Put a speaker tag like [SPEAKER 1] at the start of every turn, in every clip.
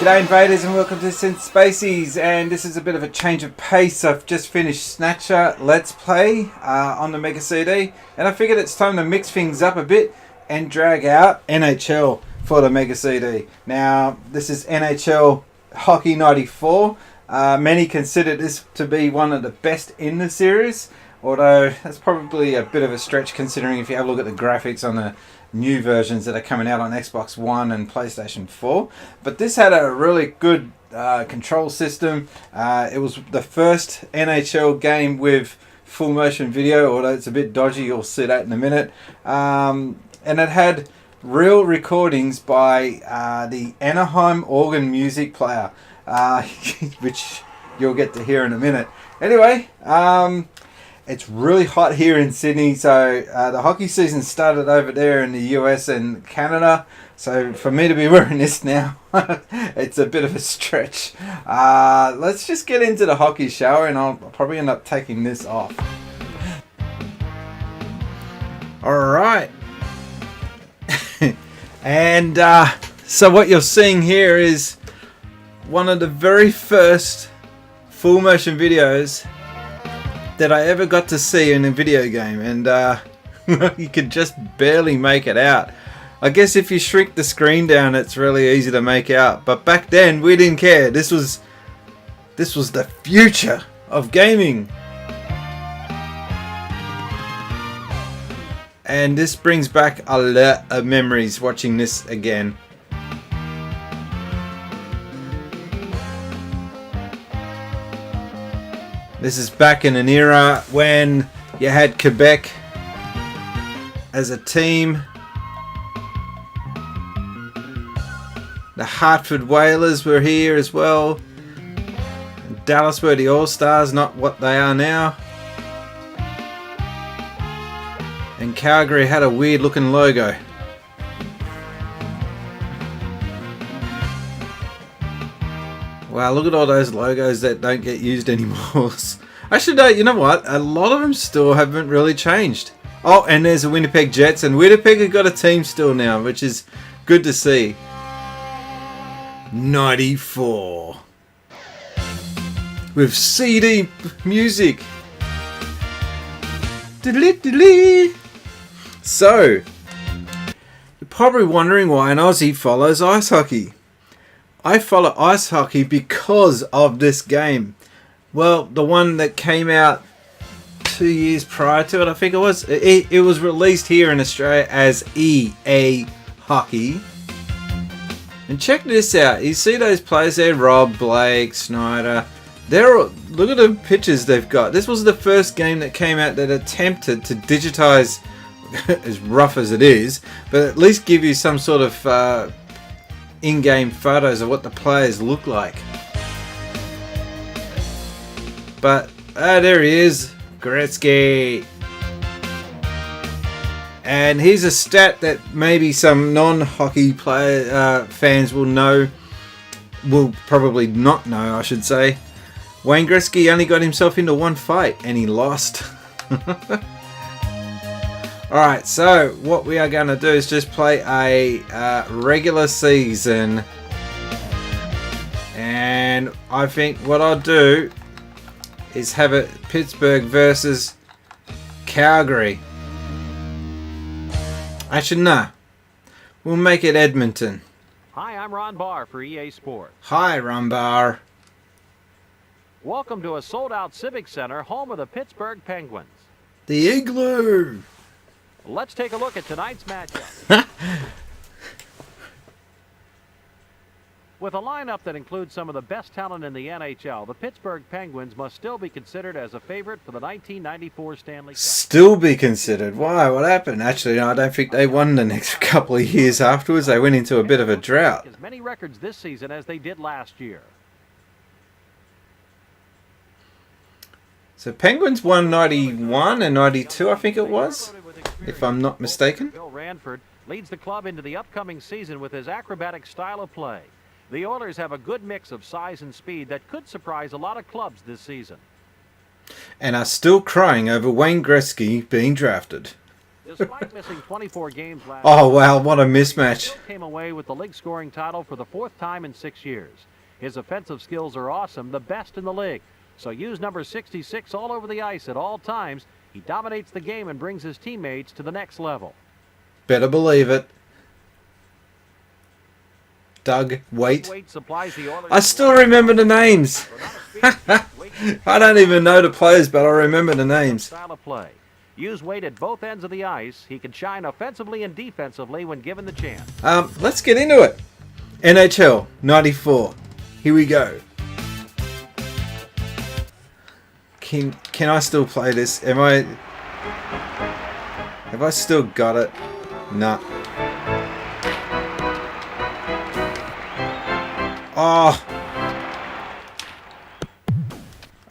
[SPEAKER 1] G'day invaders and welcome to Synth Spacies, and this is a bit of a change of pace. I've just finished Snatcher Let's Play on the Mega CD, and I figured it's time to mix things up a bit and drag out NHL for the Mega CD. Now this is NHL Hockey 94. Many consider this to be one of the best in the series, although that's probably a bit of a stretch considering if you have a look at the graphics on the new versions that are coming out on Xbox One and PlayStation 4. But this had a really good control system. It was the first NHL game with full motion video, although it's a bit dodgy, you'll see that in a minute. And it had real recordings by the Anaheim organ music player, which you'll get to hear in a minute. Anyway, it's really hot here in Sydney, so the hockey season started over there in the US and Canada. So for me to be wearing this now, it's a bit of a stretch. Let's just get into the hockey shower, and I'll probably end up taking this off. Alright. And so what you're seeing here is one of the very first full motion videos that I ever got to see in a video game, and you could just barely make it out. I guess if you shrink the screen down, it's really easy to make out, but back then we didn't care. This was the future of gaming, and this brings back a lot of memories watching this again. This is back in an era when you had Quebec as a team. The Hartford Whalers were here as well. Dallas were the All-Stars, not what they are now. And Calgary had a weird looking logo. Wow, look at all those logos that don't get used anymore. Actually, no, you know what? A lot of them still haven't really changed. Oh, and there's the Winnipeg Jets, and Winnipeg have got a team still now, which is good to see. 94. With CD music. So, you're probably wondering why an Aussie follows ice hockey. I follow ice hockey because of this game. Well, the one that came out 2 years prior to it, I think it was. It was released here in Australia as EA Hockey. And check this out. You see those players there? Rob, Blake, Snyder. Look at the pictures they've got. This was the first game that came out that attempted to digitize, as rough as it is, but at least give you some sort of in-game photos of what the players look like. But there he is, Gretzky. And here's a stat that maybe some non-hockey player fans will probably not know, I should say. Wayne Gretzky only got himself into one fight and he lost. Alright, so what we are going to do is just play a regular season, and I think what I'll do is have it Pittsburgh versus Calgary. Actually, nah, we'll make it Edmonton.
[SPEAKER 2] Hi, I'm Ron Barr for EA Sports.
[SPEAKER 1] Hi, Ron Barr.
[SPEAKER 2] Welcome to a sold-out Civic Center, home of the Pittsburgh Penguins.
[SPEAKER 1] The Igloo.
[SPEAKER 2] Let's take a look at tonight's matchup. With a lineup that includes some of the best talent in the NHL, the Pittsburgh Penguins must still be considered as a favorite for the 1994 Stanley Cup.
[SPEAKER 1] Still be considered? Why? What happened? Actually, I don't think they won the next couple of years afterwards. They went into a bit of a drought.
[SPEAKER 2] As many records this season as they did last year.
[SPEAKER 1] So Penguins won 91 and 92, I think it was, if I'm not mistaken.
[SPEAKER 2] Bill Ranford leads the club into the upcoming season with his acrobatic style of play. The Oilers have a good mix of size and speed that could surprise a lot of clubs this season.
[SPEAKER 1] And are still crying over Wayne Gretzky being drafted.
[SPEAKER 2] Despite missing 24 games last
[SPEAKER 1] Oh, wow, what a mismatch.
[SPEAKER 2] he came away with the league scoring title for the 4th time in 6 years. His offensive skills are awesome, the best in the league. So use number 66 all over the ice at all times. He dominates the game and brings his teammates to the next level.
[SPEAKER 1] Better believe it. Doug Waite.
[SPEAKER 2] Supplies the Oilers.
[SPEAKER 1] I still remember the names. I don't even know the players, but I remember the names.
[SPEAKER 2] Style of play. Use Waite at both ends of the ice. He can shine offensively and defensively when given the chance.
[SPEAKER 1] Let's get into it. NHL 94. Here we go. Can I still play this? Have I still got it? Nah.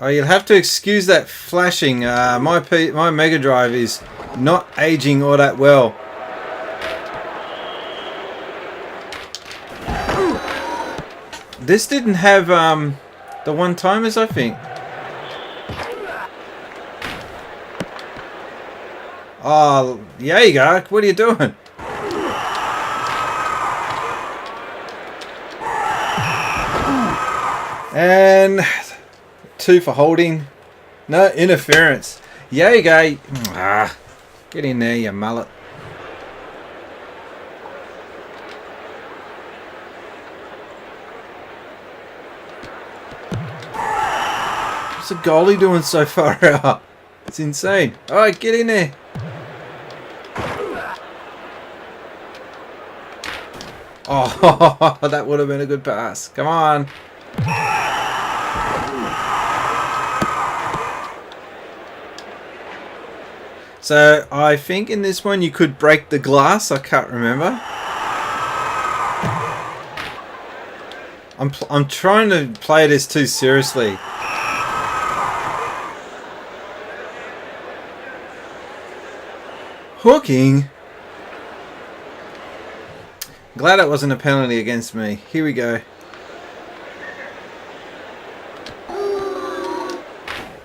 [SPEAKER 1] Oh, you'll have to excuse that flashing. My Mega Drive is not aging all that well. This didn't have the one-timers, I think. Oh, yeah, you go. What are you doing? And 2 for holding. No interference. Yeah, you go. Get in there, you mullet. What's the goalie doing so far out? It's insane. Alright, get in there. Oh, that would have been a good pass. Come on. So I think in this one you could break the glass. I can't remember. I'm trying to play this too seriously. Hooking. Glad it wasn't a penalty against me. Here we go.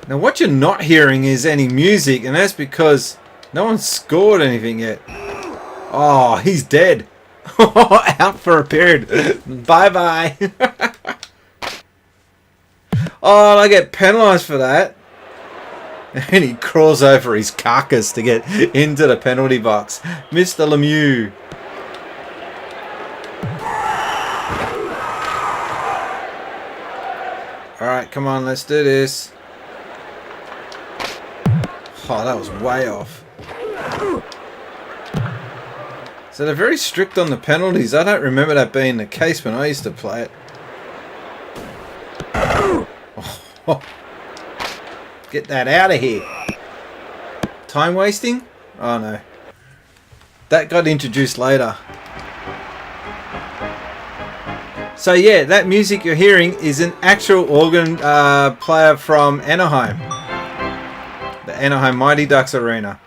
[SPEAKER 1] Now what you're not hearing is any music, and that's because no one's scored anything yet. Oh, he's dead. Out for a period. Bye-bye. Oh, I get penalised for that. And he crawls over his carcass to get into the penalty box. Mr. Lemieux. Alright, come on, let's do this. Oh, that was way off. So they're very strict on the penalties. I don't remember that being the case when I used to play it. Oh. Get that out of here. Time wasting? Oh no. That got introduced later. So yeah, that music you're hearing is an actual organ player from Anaheim. The Anaheim Mighty Ducks Arena.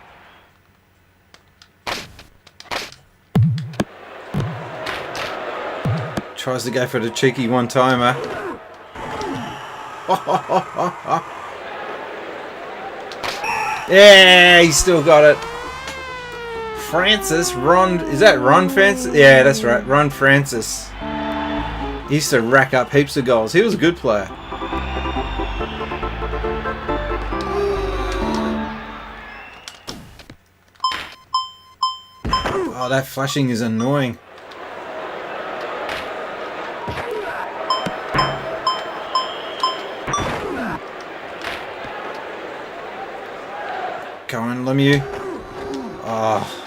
[SPEAKER 1] Tries to go for the cheeky one-timer. Yeah, he still got it. Francis, Ron, is that Ron Francis? Yeah, that's right, Ron Francis. He used to rack up heaps of goals. He was a good player. Oh, that flashing is annoying. Come on, Lemieux. Oh.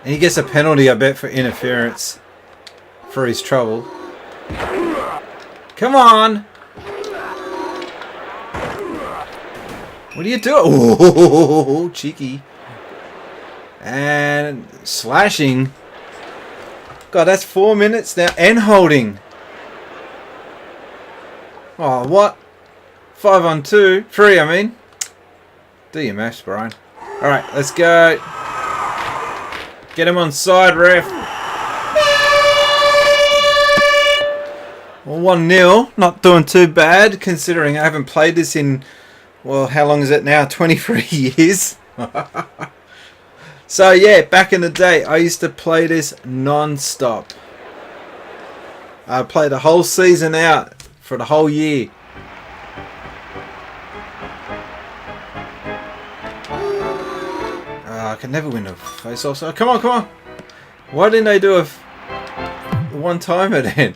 [SPEAKER 1] And he gets a penalty, I bet, for interference. For his trouble. Come on! What are you doing? Oh, cheeky. And slashing. God, that's 4 minutes now. And holding. Oh, what? 5 on 2. 3, I mean. Do your maths, Brian. Alright, let's go. Get him on side, ref. Well, 1-0. Not doing too bad, considering I haven't played this in, well, how long is it now? 23 years. So yeah, back in the day, I used to play this non-stop. I played the whole season out for the whole year. I can never win a face-off. So come on, come on. Why didn't they do a one-timer then?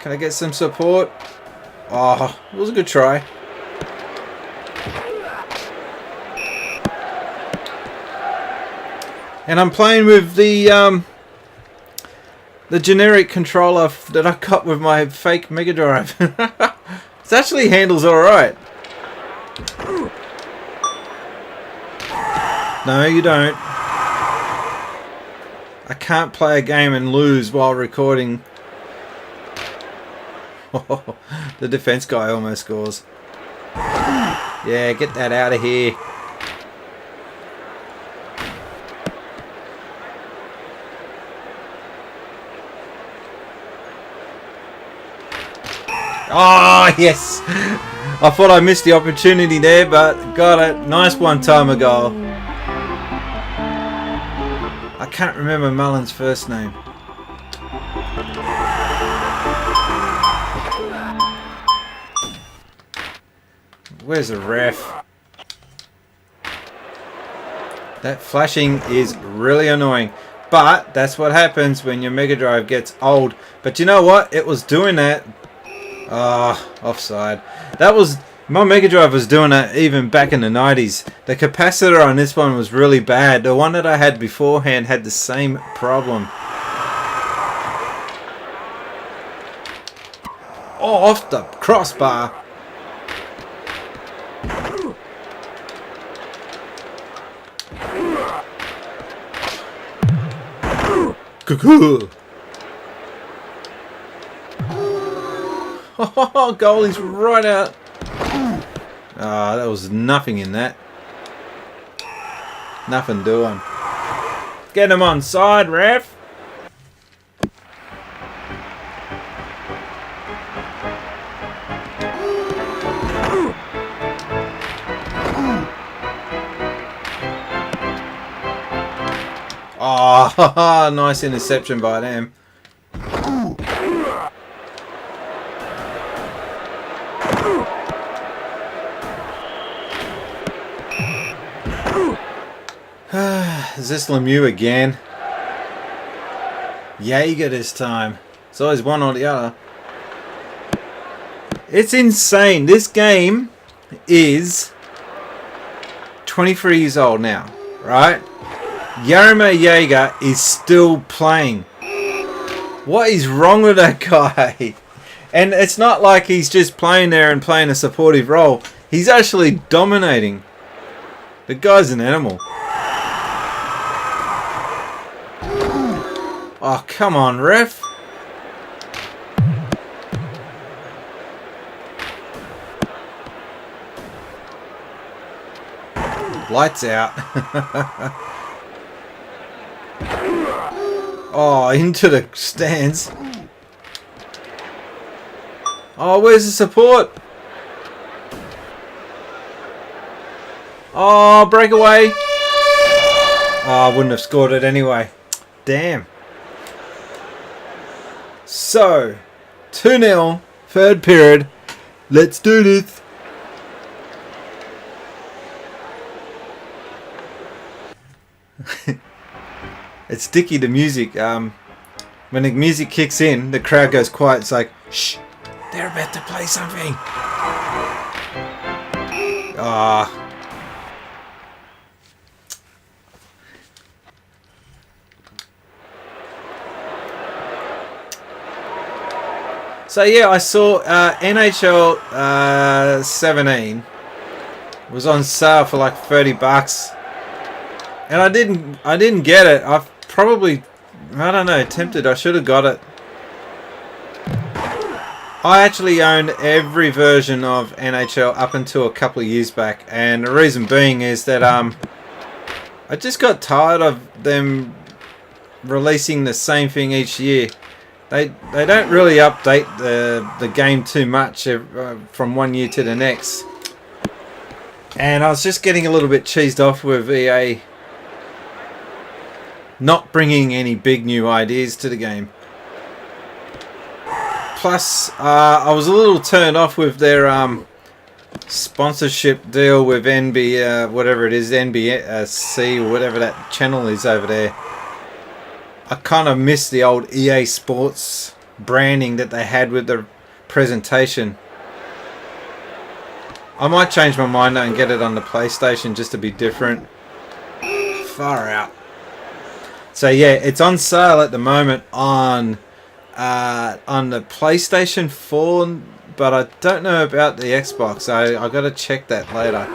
[SPEAKER 1] Can I get some support? Oh, it was a good try. And I'm playing with the generic controller that I got with my fake Mega Drive. It actually handles alright. No, you don't. I can't play a game and lose while recording. The defense guy almost scores. Yeah, get that out of here. Oh, yes! I thought I missed the opportunity there, but got it. Nice one-timer goal. I can't remember Mullen's first name. Where's the ref? That flashing is really annoying. But that's what happens when your Mega Drive gets old. But you know what? It was doing that. Ah, offside. That was... My Mega Drive was doing that even back in the 90s. The capacitor on this one was really bad. The one that I had beforehand had the same problem. Oh, off the crossbar. Cuckoo. Oh, goalie's right out. Ah, that was nothing in that. Nothing doing. Get him on side, ref. Oh, nice interception by them. Is this Lemieux again? Jaeger this time. It's always one or the other. It's insane. This game is 23 years old now, right? Jaromir Jaeger is still playing. What is wrong with that guy? And it's not like he's just playing there and playing a supportive role. He's actually dominating. The guy's an animal. Oh, come on, ref. Lights out. Oh, into the stands. Oh, where's the support? Oh, breakaway. Oh, I wouldn't have scored it anyway. Damn. So, 2-0, third period. Let's do this. It's sticky, the music. When the music kicks in, the crowd goes quiet. It's like, shh, they're about to play something. Ah. So yeah, I saw NHL 17 was on sale for like $30, and I didn't get it. I don't know, tempted. I should have got it. I actually owned every version of NHL up until a couple of years back, and the reason being is that I just got tired of them releasing the same thing each year. They don't really update the game too much from one year to the next. And I was just getting a little bit cheesed off with EA not bringing any big new ideas to the game. Plus, I was a little turned off with their sponsorship deal with whatever it is, NBC or whatever that channel is over there. I kind of miss the old EA Sports branding that they had with the presentation. I might change my mind and get it on the PlayStation just to be different. Far out. So yeah, it's on sale at the moment on the PlayStation 4, but I don't know about the Xbox. I got to check that later.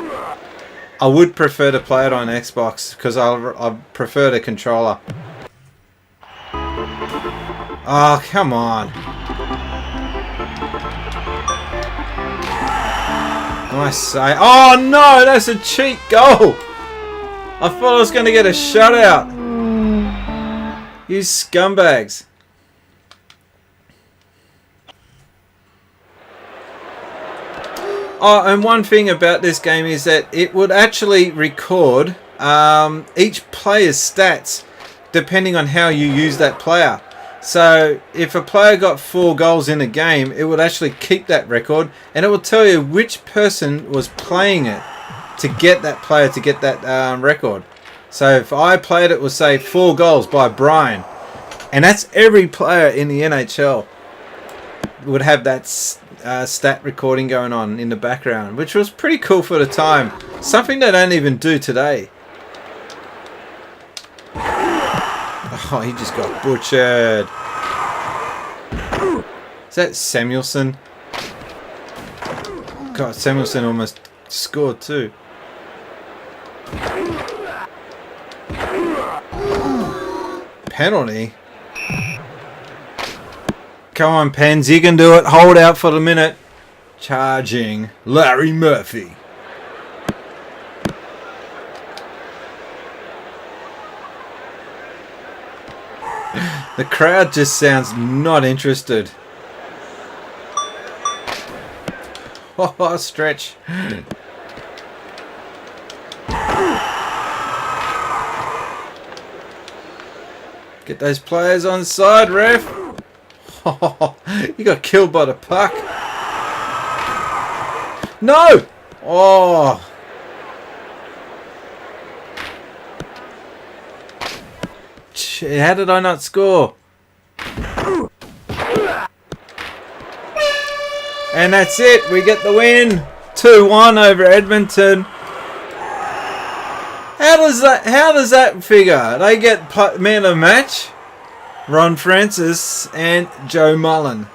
[SPEAKER 1] I would prefer to play it on Xbox because I prefer the controller. Oh, come on. Nice save. Oh no, that's a cheat goal. I thought I was going to get a shutout. You scumbags. Oh, and one thing about this game is that it would actually record each player's stats depending on how you use that player. So if a player got 4 goals in a game, it would actually keep that record, and it will tell you which person was playing it to get that player to get that record. So if I played it, would say 4 goals by Brian, and that's every player in the NHL would have that stat recording going on in the background, which was pretty cool for the time. Something they don't even do today. Oh, he just got butchered. Is that Samuelson? God, Samuelson almost scored too. Penalty? Come on, Pens, you can do it. Hold out for the minute. Charging Larry Murphy. The crowd just sounds not interested. Oh, stretch. Get those players on side, ref. Oh, you got killed by the puck. No! Oh. How did I not score? And that's it. We get the win. 2-1 over Edmonton. How does that figure? They get man of the match. Ron Francis and Joe Mullen.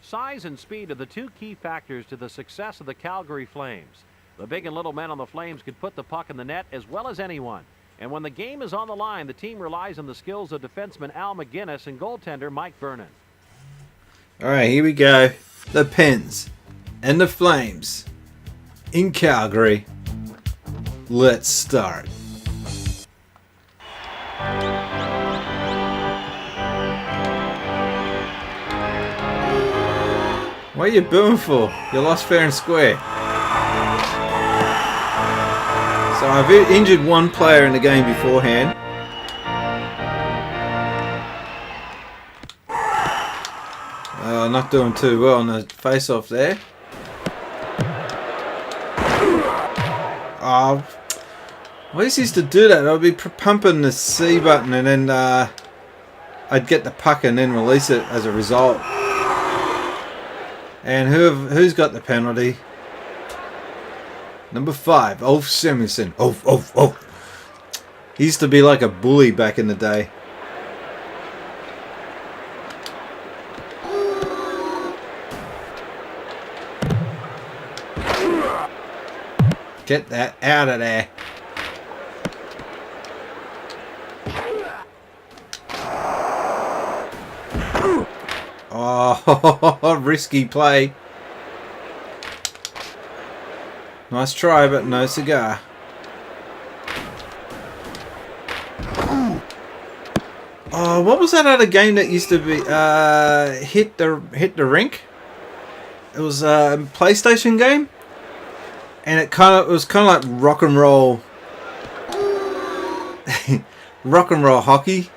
[SPEAKER 2] Size and speed are the 2 key factors to the success of the Calgary Flames. The big and little men on the Flames could put the puck in the net as well as anyone. And when the game is on the line, the team relies on the skills of defenseman Al McGuinness and goaltender Mike Vernon.
[SPEAKER 1] All right, here we go. The Pens and the Flames in Calgary. Let's start. What are you booing for? You lost fair and square. So I've injured one player in the game beforehand. Not doing too well on the face-off there. Oh, I used to do that. I'd be pumping the C button and then I'd get the puck and then release it as a result. And who's got the penalty? Number 5, Ulf Samuelsson. Oh. He used to be like a bully back in the day. Get that out of there. Oh, risky play. Nice try, but no cigar. Oh, what was that other game that used to be hit the rink? It was a PlayStation game, and it was kind of like rock and roll, rock and roll hockey.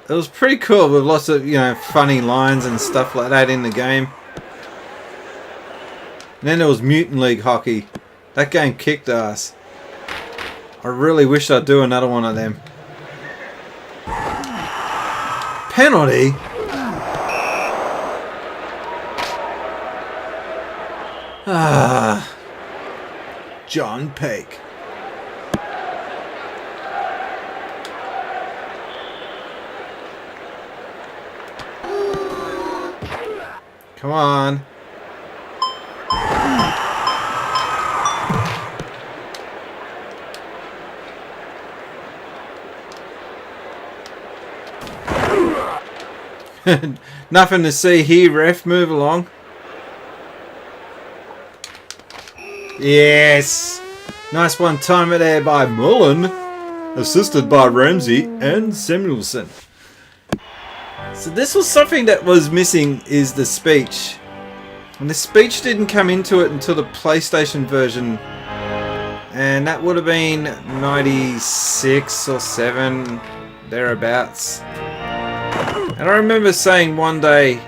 [SPEAKER 1] It was pretty cool with lots of funny lines and stuff like that in the game. And then there was Mutant League Hockey. That game kicked ass. I really wish I'd do another one of them. Penalty? Ah. John Peake. Come on. Nothing to see here, ref. Move along. Yes. Nice one-timer there by Mullen. Assisted by Ramsey and Samuelson. So this was something that was missing, is the speech. And the speech didn't come into it until the PlayStation version. And that would have been 96 or 7, thereabouts. And I remember saying one day,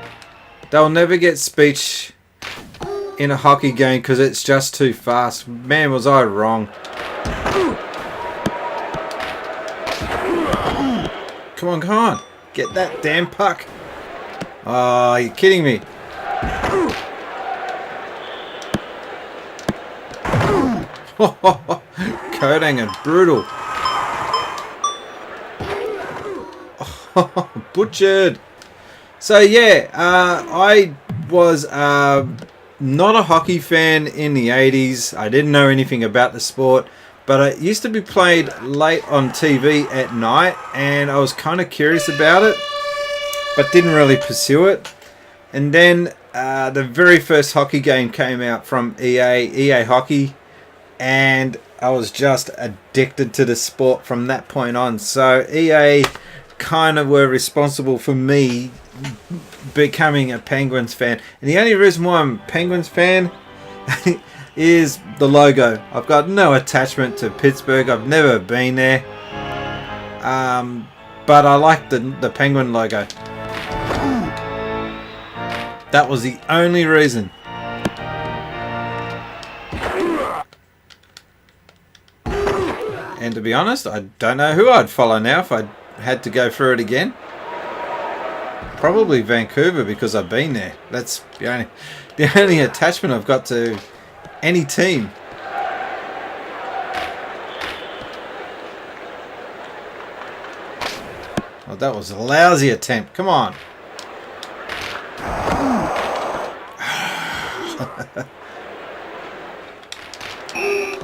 [SPEAKER 1] they'll never get speech in a hockey game because it's just too fast. Man, was I wrong. Come on, come on. Get that damn puck. Oh, you're kidding me. Coathanger, brutal. Butchered. So yeah, I was not a hockey fan in the 80s. I didn't know anything about the sport, but it used to be played late on TV at night, and I was kind of curious about it, but didn't really pursue it. And then the very first hockey game came out from EA Hockey, and I was just addicted to the sport from that point on. So EA kind of were responsible for me becoming a Penguins fan. And the only reason why I'm a Penguins fan is the logo. I've got no attachment to Pittsburgh. I've never been there. But I like the Penguin logo. That was the only reason. And to be honest, I don't know who I'd follow now if I had to go through it again. Probably Vancouver, because I've been there. That's the only attachment I've got to any team. Well, that was a lousy attempt. Come on.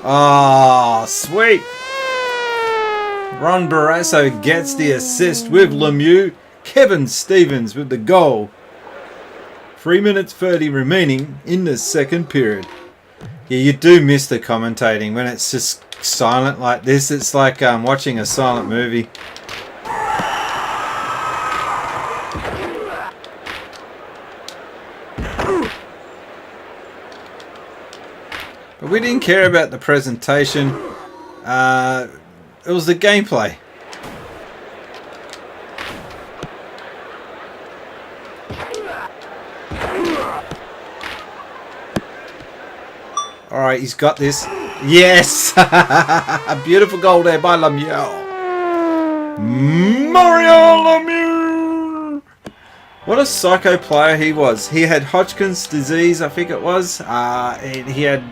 [SPEAKER 1] Oh, sweet. Ron Barrasso gets the assist with Lemieux. Kevin Stevens with the goal. 3 minutes 30 remaining in the second period. Yeah, you do miss the commentating when it's just silent like this. It's like watching a silent movie. But we didn't care about the presentation. It was the gameplay. Alright, he's got this. Yes! A beautiful goal there by Lemieux. Mario Lemieux! What a psycho player he was. He had Hodgkin's disease, I think it was. He had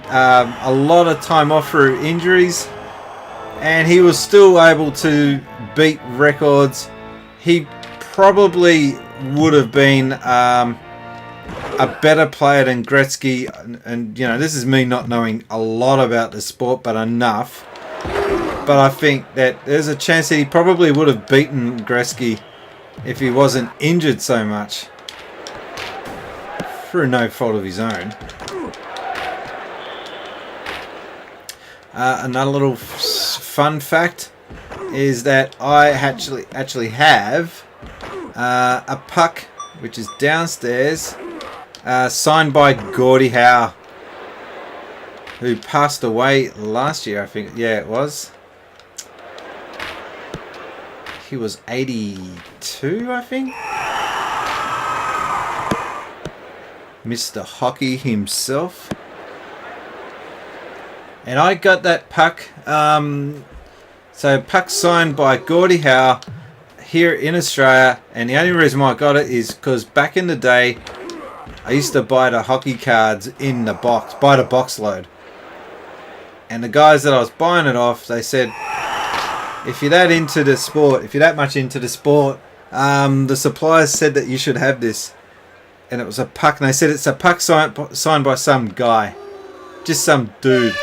[SPEAKER 1] a lot of time off through injuries. And he was still able to beat records. He probably would have been a better player than Gretzky. And this is me not knowing a lot about the sport, but enough. But I think that there's a chance that he probably would have beaten Gretzky if he wasn't injured so much. Through no fault of his own. Another little fun fact is that I actually have a puck which is downstairs, signed by Gordie Howe, who passed away last year, I think. Yeah, it was. He was 82, I think. Mr. Hockey himself. And I got that puck. So puck signed by Gordie Howe here in Australia. And the only reason why I got it is because back in the day, I used to buy the hockey cards in the box, buy the box load. And the guys that I was buying it off, they said, if you're that into the sport, if you're that much into the sport, the suppliers said that you should have this. And it was a puck, and they said it's a puck signed by some guy. Just some dude.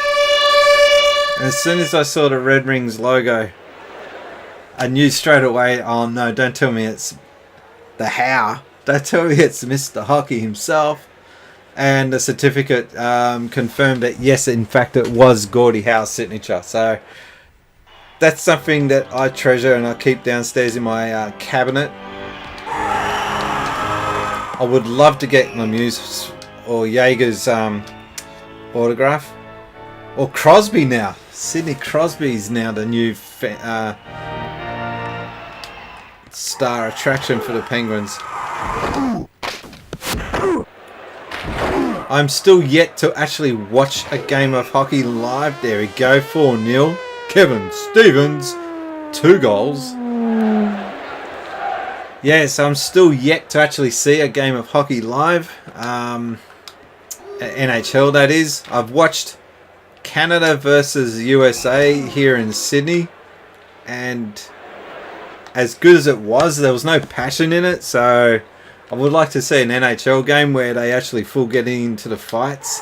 [SPEAKER 1] And as soon as I saw the Red Rings logo, I knew straight away, oh no, don't tell me it's the Howe. Don't tell me it's Mr. Hockey himself. And the certificate confirmed that, yes, in fact, it was Gordie Howe's signature. So that's something that I treasure and I keep downstairs in my cabinet. I would love to get Lemieux's or Jaeger's autograph. Or Crosby now. Sidney Crosby's now the new star attraction for the Penguins. I'm still yet to actually watch a game of hockey live. There we go, 4-0. Kevin Stevens, 2 goals. Yes, I'm still yet to actually see a game of hockey live. NHL, that is. I've watched Canada versus USA here in Sydney. And as good as it was, there was no passion in it. So I would like to see an NHL game where they actually full get into the fights.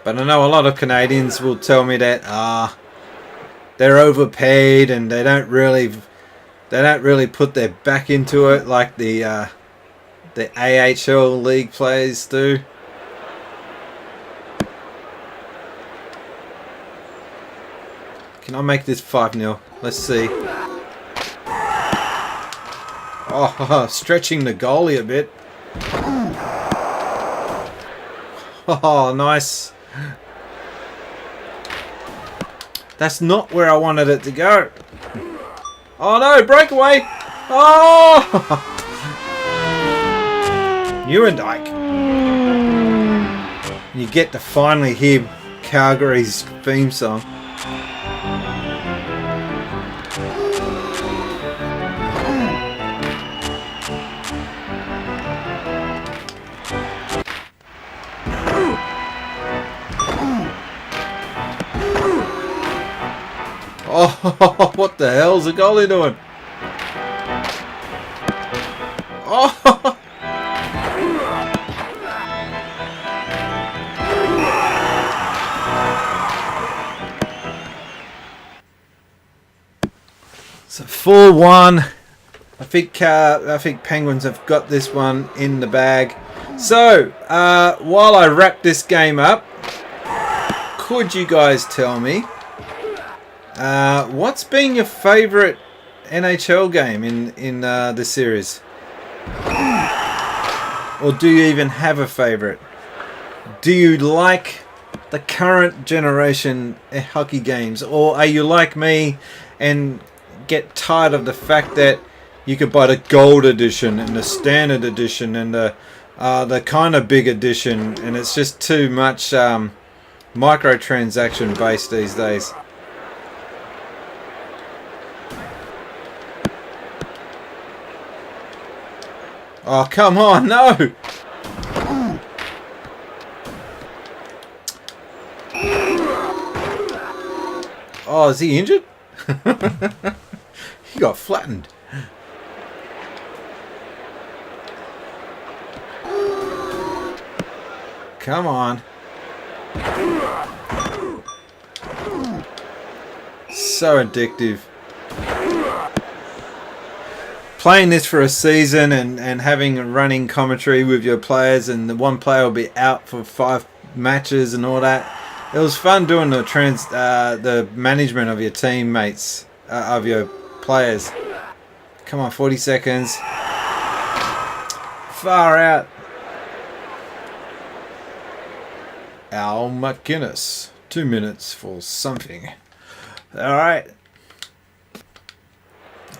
[SPEAKER 1] But I know a lot of Canadians will tell me that they're overpaid and they don't really put their back into it like the AHL league players do. Can I make this 5-0? Let's see. Oh, stretching the goalie a bit. Oh, nice. That's not where I wanted it to go. Oh no, breakaway! Oh! Newendijk. You get to finally hear Calgary's theme song. Oh, what the hell's the goalie doing? Oh! So 4-1. I think Penguins have got this one in the bag. So while I wrap this game up, could you guys tell me what's been your favourite NHL game in the series? Or do you even have a favourite? Do you like the current generation hockey games? Or are you like me and get tired of the fact that you could buy the gold edition and the standard edition and the kind of big edition, and it's just too much microtransaction based these days? Oh, come on, no! Oh, is he injured? He got flattened. Come on. So addictive. Playing this for a season and having a running commentary with your players, and the one player will be out for 5 matches and all that. It was fun doing the management of your teammates, of your players. Come on, 40 seconds. Far out. Al McGuinness. 2 minutes for something. All right.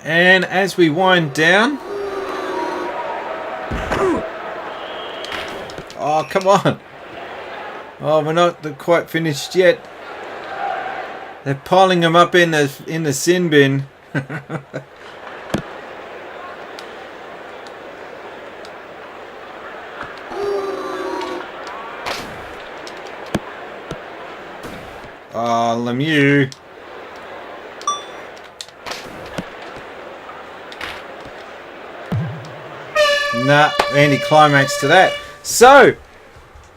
[SPEAKER 1] And as we wind down. Oh, come on. Oh, we're not quite finished yet. They're piling them up in the sin bin. Oh, Lemieux. Nah, anti-climax to that. So,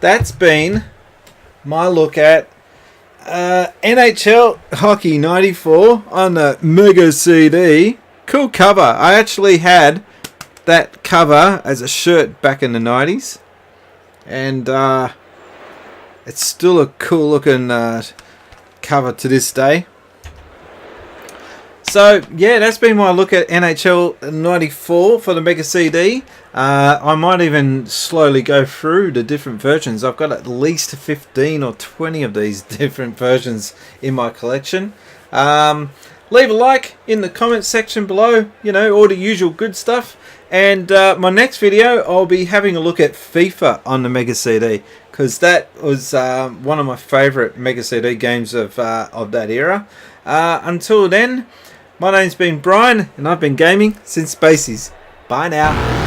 [SPEAKER 1] that's been my look at NHL Hockey 94 on the Mega CD. Cool cover. I actually had that cover as a shirt back in the 90s. And it's still a cool looking cover to this day. So yeah, that's been my look at NHL 94 for the Mega CD. I might even slowly go through the different versions. I've got at least 15 or 20 of these different versions in my collection. Leave a like in the comment section below, you know, all the usual good stuff. And my next video, I'll be having a look at FIFA on the Mega CD, because that was one of my favourite Mega CD games of that era. Until then, my name's been Brian, and I've been gaming since Spaceys. Bye now.